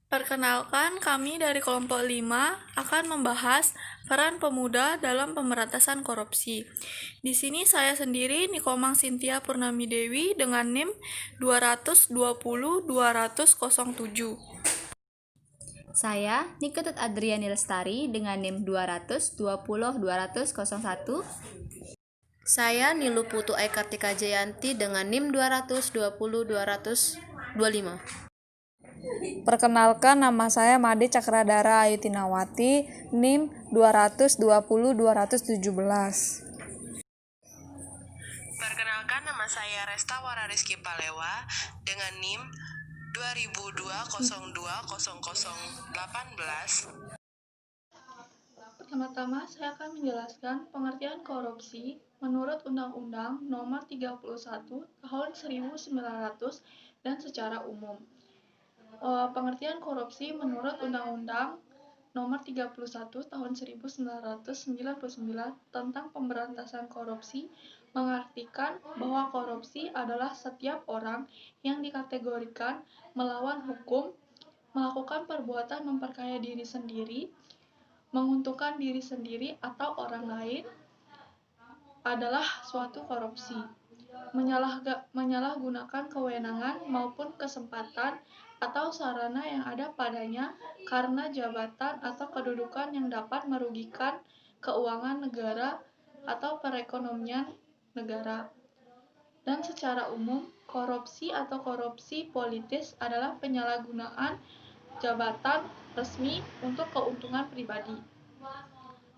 Perkenalkan, kami dari kelompok 5 akan membahas peran pemuda dalam pemberantasan korupsi. Di sini saya sendiri, Nikomang Sintia Purnami Dewi dengan NIM 220-200-07. Saya Niketut Adriani Lestari dengan NIM 220-200-01. Saya Nilu Putu Aikartika Jayanti dengan NIM 220-200-25. Perkenalkan, nama saya Made Cakradara Ayu Tinawati, NIM 220-217. Perkenalkan, nama saya Resta Wara Rizky Palewa dengan NIM 2002-02-0018. Pertama-tama, saya akan menjelaskan pengertian korupsi menurut Undang-Undang Nomor 31 Tahun 1900 dan secara umum. Pengertian korupsi menurut Undang-Undang Nomor 31 Tahun 1999 tentang pemberantasan korupsi mengartikan bahwa korupsi adalah setiap orang yang dikategorikan melawan hukum, melakukan perbuatan memperkaya diri sendiri, menguntungkan diri sendiri atau orang lain adalah suatu korupsi. Menyalahgunakan kewenangan maupun kesempatan atau sarana yang ada padanya karena jabatan atau kedudukan yang dapat merugikan keuangan negara atau perekonomian negara. Dan secara umum, korupsi atau korupsi politis adalah penyalahgunaan jabatan resmi untuk keuntungan pribadi.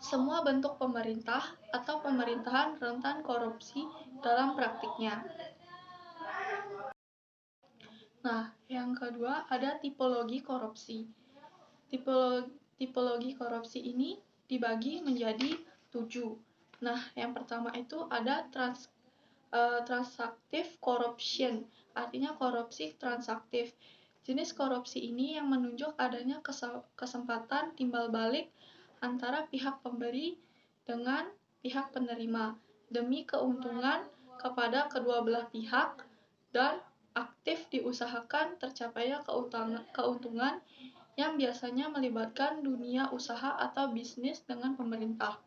Semua bentuk pemerintah atau pemerintahan rentan korupsi dalam praktiknya. Nah, yang kedua ada tipologi korupsi. Tipologi korupsi ini dibagi menjadi 7. Nah, yang pertama itu ada transaktif corruption, artinya korupsi transaktif. Jenis korupsi ini yang menunjuk adanya kesempatan timbal balik antara pihak pemberi dengan pihak penerima demi keuntungan kepada kedua belah pihak dan aktif diusahakan tercapainya keuntungan yang biasanya melibatkan dunia usaha atau bisnis dengan pemerintah.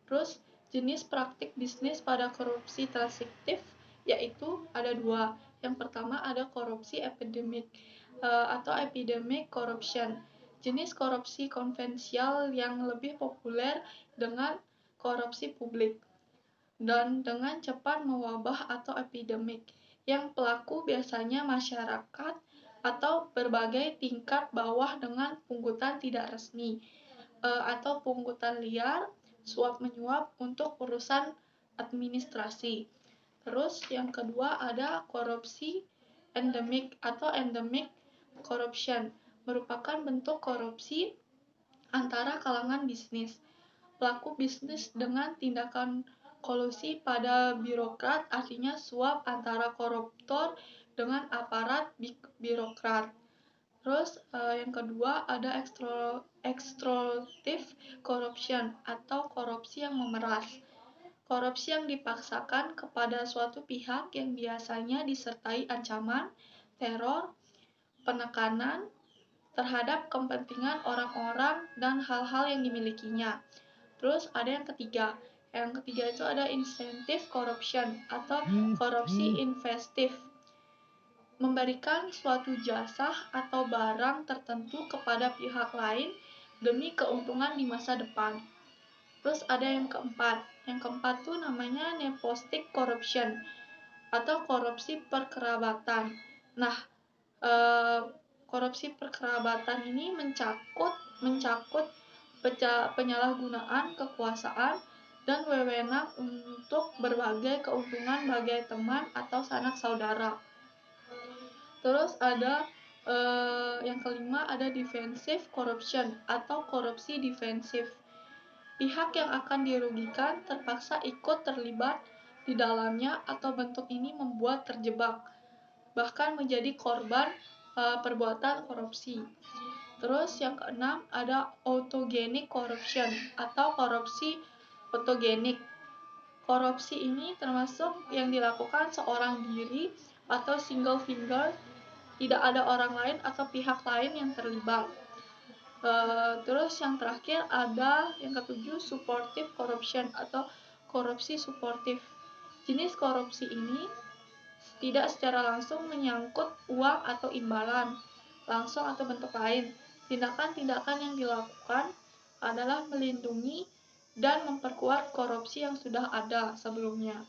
Terus jenis praktik bisnis pada korupsi transaktif yaitu ada 2. Yang pertama ada korupsi epidemik atau epidemic corruption. Jenis korupsi konvensional yang lebih populer dengan korupsi publik dan dengan cepat mewabah atau epidemik yang pelaku biasanya masyarakat atau berbagai tingkat bawah dengan pungutan tidak resmi atau pungutan liar, suap menyuap untuk urusan administrasi. Terus yang kedua ada korupsi endemik atau endemic corruption, merupakan bentuk korupsi antara kalangan bisnis. Pelaku bisnis dengan tindakan kolusi pada birokrat, artinya suap antara koruptor dengan aparat birokrat. Terus yang kedua ada extractive corruption atau korupsi yang memeras. Korupsi yang dipaksakan kepada suatu pihak yang biasanya disertai ancaman, teror, penekanan terhadap kepentingan orang-orang dan hal-hal yang dimilikinya. Terus ada yang ketiga. Yang ketiga itu ada incentive corruption atau korupsi investif. Memberikan suatu jasa atau barang tertentu kepada pihak lain demi keuntungan di masa depan. Terus ada yang keempat. Yang keempat tuh namanya nepotistic corruption atau korupsi perkerabatan. Nah, korupsi perkerabatan ini mencakup penyalahgunaan kekuasaan dan wewenang untuk berbagai keuntungan bagai teman atau sanak saudara. Terus ada yang kelima ada defensive corruption atau korupsi defensif. Pihak yang akan dirugikan terpaksa ikut terlibat di dalamnya atau bentuk ini membuat terjebak, bahkan menjadi korban perbuatan korupsi. Terus yang keenam ada autogenic corruption atau korupsi autogenik. Korupsi ini termasuk yang dilakukan seorang diri atau single finger tidak ada orang lain atau pihak lain yang terlibat. Terus yang terakhir ada yang ketujuh, supportive corruption atau korupsi suportif. Jenis korupsi ini tidak secara langsung menyangkut uang atau imbalan langsung atau bentuk lain. Tindakan-tindakan yang dilakukan adalah melindungi dan memperkuat korupsi yang sudah ada sebelumnya.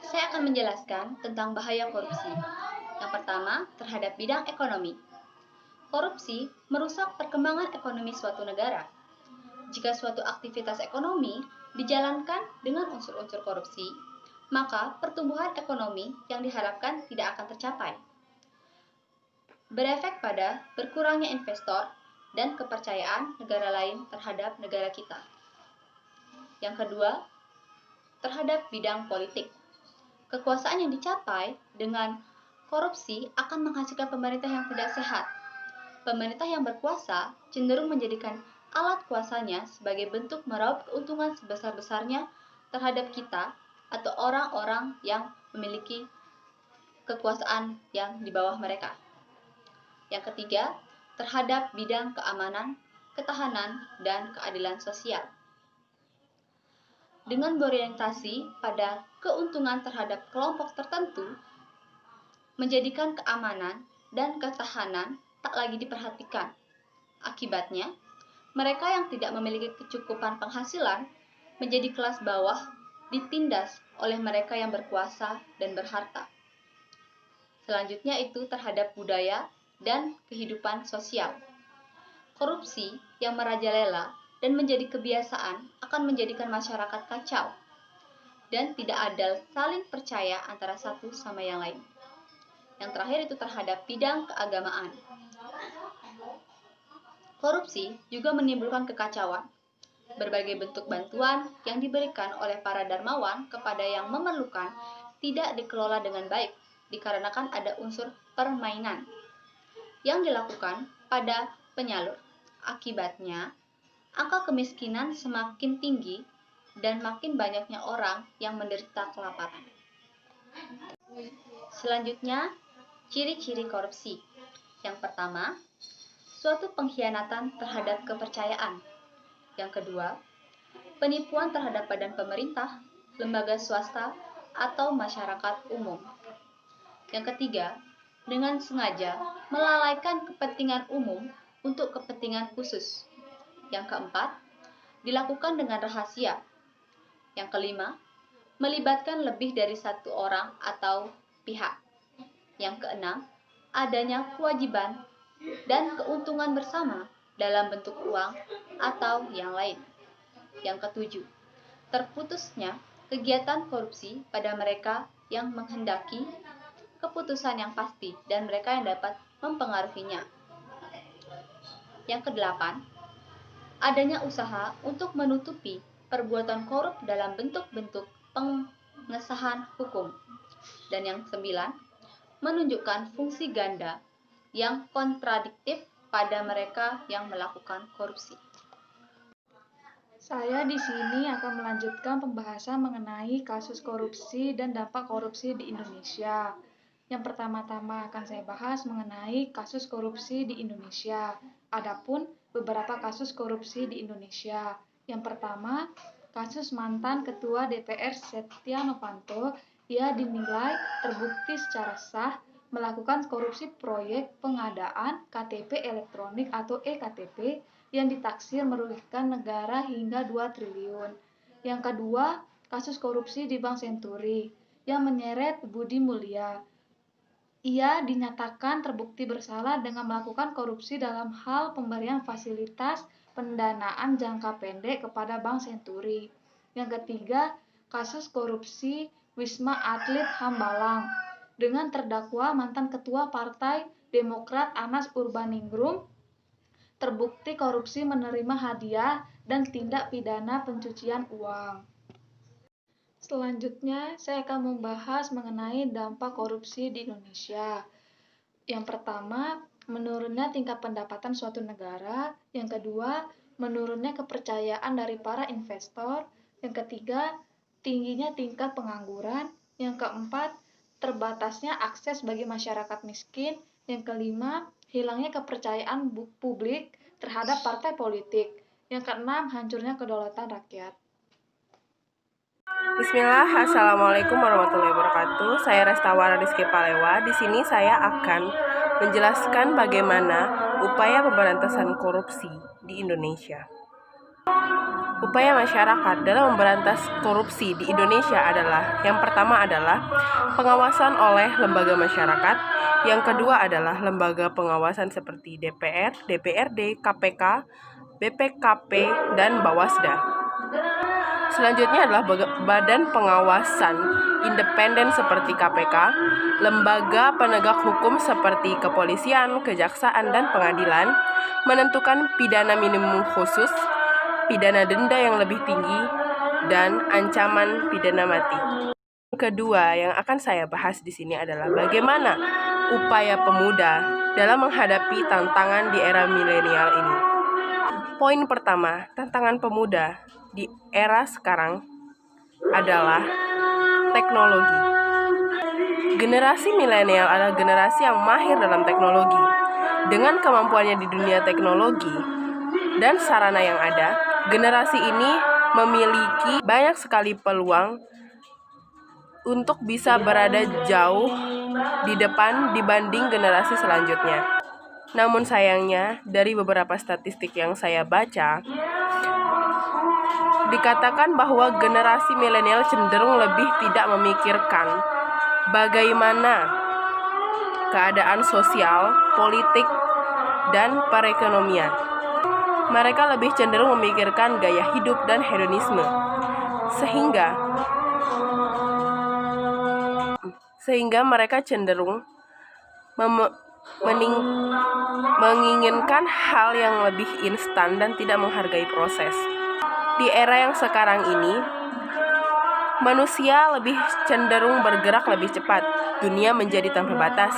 Saya akan menjelaskan tentang bahaya korupsi. Yang pertama, terhadap bidang ekonomi. Korupsi merusak perkembangan ekonomi suatu negara. Jika suatu aktivitas ekonomi dijalankan dengan unsur-unsur korupsi, maka pertumbuhan ekonomi yang diharapkan tidak akan tercapai. Berefek pada berkurangnya investor dan kepercayaan negara lain terhadap negara kita. Yang kedua, terhadap bidang politik. Kekuasaan yang dicapai dengan korupsi akan menghasilkan pemerintah yang tidak sehat. Pemerintah yang berkuasa cenderung menjadikan alat kuasanya sebagai bentuk meraup keuntungan sebesar-besarnya terhadap kita atau orang-orang yang memiliki kekuasaan yang di bawah mereka. Yang ketiga, terhadap bidang keamanan, ketahanan, dan keadilan sosial. Dengan berorientasi pada keuntungan terhadap kelompok tertentu, menjadikan keamanan dan ketahanan tak lagi diperhatikan. Akibatnya, mereka yang tidak memiliki kecukupan penghasilan menjadi kelas bawah, ditindas oleh mereka yang berkuasa dan berharta. Selanjutnya itu terhadap budaya dan kehidupan sosial. Korupsi yang merajalela dan menjadi kebiasaan akan menjadikan masyarakat kacau dan tidak ada saling percaya antara satu sama yang lain. Yang terakhir itu terhadap bidang keagamaan. Korupsi juga menimbulkan kekacauan. Berbagai bentuk bantuan yang diberikan oleh para dermawan kepada yang memerlukan tidak dikelola dengan baik, dikarenakan ada unsur permainan yang dilakukan pada penyalur. Akibatnya, angka kemiskinan semakin tinggi dan makin banyaknya orang yang menderita kelaparan. Selanjutnya, ciri-ciri korupsi. Yang pertama, suatu pengkhianatan terhadap kepercayaan. Yang kedua, penipuan terhadap badan pemerintah, lembaga swasta, atau masyarakat umum. Yang ketiga, dengan sengaja melalaikan kepentingan umum untuk kepentingan khusus. Yang keempat, dilakukan dengan rahasia. Yang kelima, melibatkan lebih dari satu orang atau pihak. Yang keenam, adanya kewajiban dan keuntungan bersama dalam bentuk uang atau yang lain. Yang ketujuh, terputusnya kegiatan korupsi pada mereka yang menghendaki keputusan yang pasti dan mereka yang dapat mempengaruhinya. Yang kedelapan, adanya usaha untuk menutupi perbuatan korup dalam bentuk-bentuk pengesahan hukum. Dan yang sembilan, menunjukkan fungsi ganda yang kontradiktif pada mereka yang melakukan korupsi. Saya di sini akan melanjutkan pembahasan mengenai kasus korupsi dan dampak korupsi di Indonesia. Yang pertama-tama akan saya bahas mengenai kasus korupsi di Indonesia. Adapun beberapa kasus korupsi di Indonesia. Yang pertama, kasus mantan Ketua DPR Setia Novanto. Ia dinilai terbukti secara sah melakukan korupsi proyek pengadaan KTP elektronik atau EKTP yang ditaksir merugikan negara hingga 2 triliun. Yang kedua, kasus korupsi di Bank Senturi yang menyeret Budi Mulya. Ia dinyatakan terbukti bersalah dengan melakukan korupsi dalam hal pemberian fasilitas pendanaan jangka pendek kepada Bank Senturi. Yang ketiga, kasus korupsi Wisma Atlet Hambalang dengan terdakwa mantan Ketua Partai Demokrat Anas Urbaningrum terbukti korupsi menerima hadiah dan tindak pidana pencucian uang. Selanjutnya, saya akan membahas mengenai dampak korupsi di Indonesia. Yang pertama, menurunnya tingkat pendapatan suatu negara. Yang kedua, menurunnya kepercayaan dari para investor. Yang ketiga, tingginya tingkat pengangguran. Yang keempat, terbatasnya akses bagi masyarakat miskin. Yang kelima, hilangnya kepercayaan publik terhadap partai politik. Yang keenam, hancurnya kedaulatan rakyat. Bismillah, Assalamualaikum warahmatullahi wabarakatuh. Saya Restawara Rizky Palewa. Di sini saya akan menjelaskan bagaimana upaya pemberantasan korupsi di Indonesia. Upaya masyarakat dalam memberantas korupsi di Indonesia adalah, yang pertama adalah pengawasan oleh lembaga masyarakat, yang kedua adalah lembaga pengawasan seperti DPR, DPRD, KPK, BPKP, dan Bawasda. Selanjutnya adalah badan pengawasan independen seperti KPK, lembaga penegak hukum seperti kepolisian, kejaksaan, dan pengadilan, menentukan pidana minimum khusus, pidana denda yang lebih tinggi, dan ancaman pidana mati. Yang kedua yang akan saya bahas di sini adalah bagaimana upaya pemuda dalam menghadapi tantangan di era milenial ini. Poin pertama, tantangan pemuda di era sekarang adalah teknologi. Generasi milenial adalah generasi yang mahir dalam teknologi. Dengan kemampuannya di dunia teknologi dan sarana yang ada, generasi ini memiliki banyak sekali peluang untuk bisa berada jauh di depan dibanding generasi selanjutnya. Namun sayangnya, dari beberapa statistik yang saya baca, dikatakan bahwa generasi milenial cenderung lebih tidak memikirkan bagaimana keadaan sosial, politik, dan perekonomian. Mereka lebih cenderung memikirkan gaya hidup dan hedonisme, sehingga mereka cenderung menginginkan hal yang lebih instan dan tidak menghargai proses. Di era yang sekarang ini, manusia lebih cenderung bergerak lebih cepat. Dunia menjadi tanpa batas.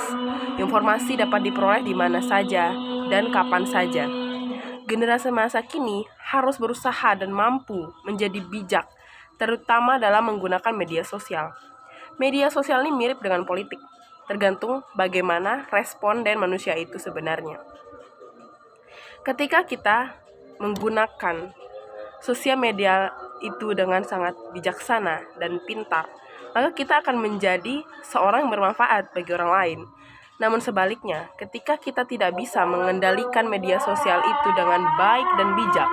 Informasi dapat diperoleh di mana saja dan kapan saja. Generasi masa kini harus berusaha dan mampu menjadi bijak, terutama dalam menggunakan media sosial. Media sosial ini mirip dengan politik, tergantung bagaimana respon dan manusia itu sebenarnya. Ketika kita menggunakan sosial media itu dengan sangat bijaksana dan pintar, maka kita akan menjadi seorang yang bermanfaat bagi orang lain. Namun sebaliknya, ketika kita tidak bisa mengendalikan media sosial itu dengan baik dan bijak,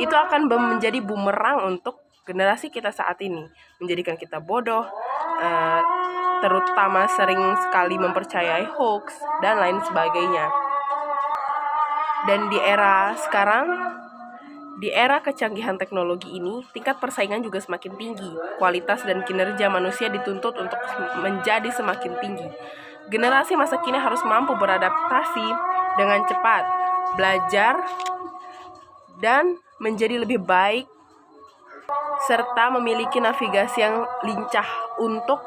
itu akan menjadi bumerang untuk generasi kita saat ini, menjadikan kita bodoh, terutama sering sekali mempercayai hoax dan lain sebagainya. Dan di era sekarang, di era kecanggihan teknologi ini, tingkat persaingan juga semakin tinggi. Kualitas dan kinerja manusia dituntut untuk menjadi semakin tinggi. Generasi masa kini harus mampu beradaptasi dengan cepat, belajar, dan menjadi lebih baik, serta memiliki navigasi yang lincah untuk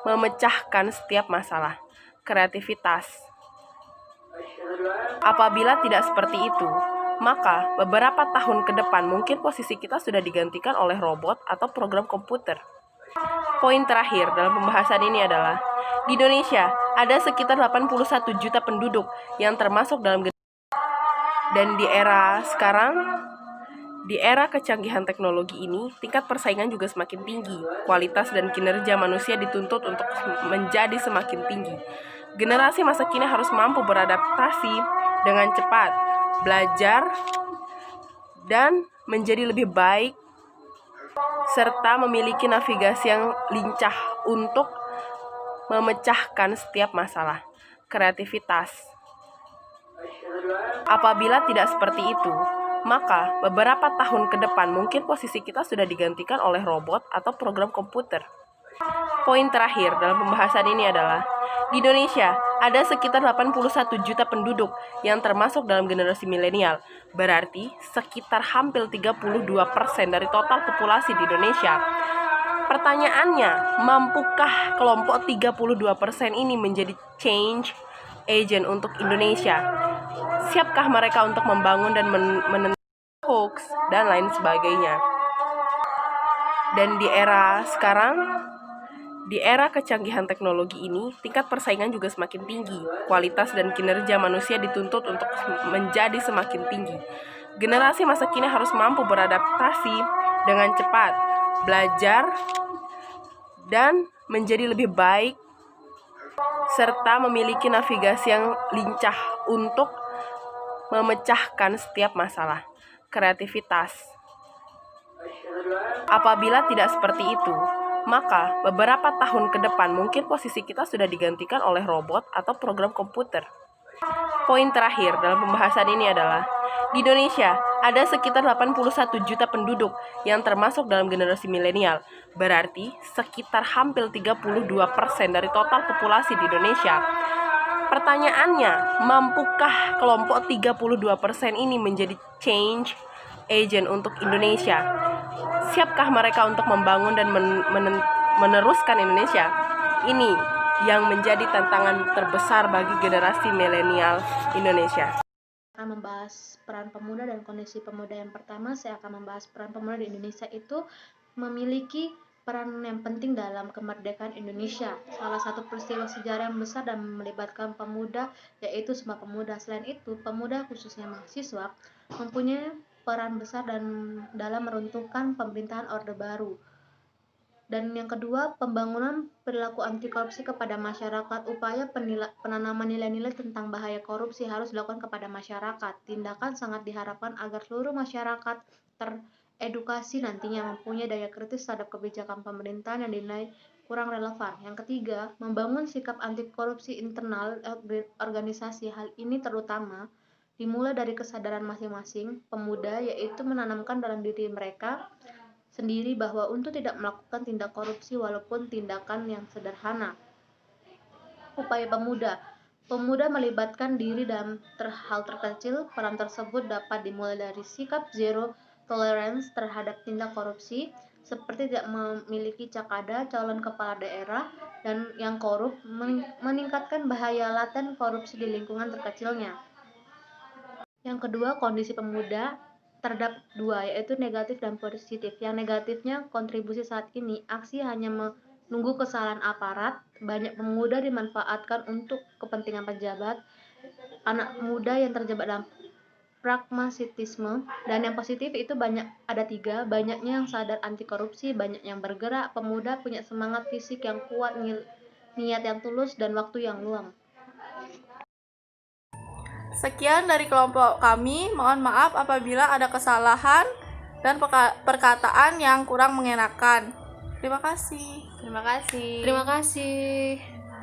memecahkan setiap masalah. Kreativitas. Apabila tidak seperti itu, maka beberapa tahun ke depan mungkin posisi kita sudah digantikan oleh robot atau program komputer. Poin terakhir dalam pembahasan ini adalah, di Indonesia ada sekitar 81 juta penduduk yang termasuk dalam dan di era sekarang, di era kecanggihan teknologi ini, tingkat persaingan juga semakin tinggi. Kualitas dan kinerja manusia dituntut untuk menjadi semakin tinggi. Generasi masa kini harus mampu beradaptasi dengan cepat, belajar, dan menjadi lebih baik, serta memiliki navigasi yang lincah untuk memecahkan setiap masalah. Kreativitas. Apabila tidak seperti itu, maka beberapa tahun ke depan mungkin posisi kita sudah digantikan oleh robot atau program komputer. Poin terakhir dalam pembahasan ini adalah, di Indonesia ada sekitar 81 juta penduduk yang termasuk dalam generasi milenial. Berarti sekitar hampir 32% dari total populasi di Indonesia. Pertanyaannya, mampukah kelompok 32% ini menjadi change agent untuk Indonesia? Siapkah mereka untuk membangun dan menentukan hoax dan lain sebagainya? Dan di era sekarang, Di era kecanggihan teknologi ini, tingkat persaingan juga semakin tinggi. Kualitas dan kinerja manusia dituntut untuk menjadi semakin tinggi. Generasi masa kini harus mampu beradaptasi dengan cepat, belajar, dan menjadi lebih baik, serta memiliki navigasi yang lincah untuk memecahkan setiap masalah. Kreativitas. Apabila tidak seperti itu, maka beberapa tahun ke depan mungkin posisi kita sudah digantikan oleh robot atau program komputer. Poin terakhir dalam pembahasan ini adalah, di Indonesia ada sekitar 81 juta penduduk yang termasuk dalam generasi milenial. Berarti sekitar hampir 32% dari total populasi di Indonesia. Pertanyaannya, mampukah kelompok 32% ini menjadi change agent untuk Indonesia? Siapkah mereka untuk membangun dan meneruskan Indonesia? Ini yang menjadi tantangan terbesar bagi generasi milenial Indonesia. Akan membahas peran pemuda dan kondisi pemuda. Yang pertama, saya akan membahas peran pemuda di Indonesia itu memiliki peran yang penting dalam kemerdekaan Indonesia. Salah satu peristiwa sejarah yang besar dan melibatkan pemuda yaitu Sumpah Pemuda. Selain itu, pemuda khususnya mahasiswa mempunyai peran besar dalam meruntuhkan pemerintahan Orde Baru. Dan yang kedua, pembangunan perilaku anti korupsi kepada masyarakat. Upaya penanaman nilai-nilai tentang bahaya korupsi harus dilakukan kepada masyarakat. Tindakan sangat diharapkan agar seluruh masyarakat teredukasi nantinya mempunyai daya kritis terhadap kebijakan pemerintahan yang dinilai kurang relevan. Yang ketiga, membangun sikap anti korupsi internal organisasi. Hal ini terutama dimulai dari kesadaran masing-masing pemuda, yaitu menanamkan dalam diri mereka sendiri bahwa untuk tidak melakukan tindak korupsi walaupun tindakan yang sederhana. Upaya pemuda melibatkan diri dalam hal terkecil. Peran tersebut dapat dimulai dari sikap zero tolerance terhadap tindak korupsi, seperti tidak memiliki cakada calon kepala daerah dan yang korup, meningkatkan bahaya laten korupsi di lingkungan terkecilnya. Yang kedua, kondisi pemuda terhadap dua, yaitu negatif dan positif. Yang negatifnya, kontribusi saat ini, aksi hanya menunggu kesalahan aparat, banyak pemuda dimanfaatkan untuk kepentingan pejabat, anak muda yang terjebak dalam pragmatisme. Dan yang positif itu ada tiga, banyaknya yang sadar anti korupsi, banyak yang bergerak, pemuda punya semangat fisik yang kuat, niat yang tulus, dan waktu yang luang. Sekian dari kelompok kami, mohon maaf apabila ada kesalahan dan perkataan yang kurang mengenakan. Terima kasih. Terima kasih.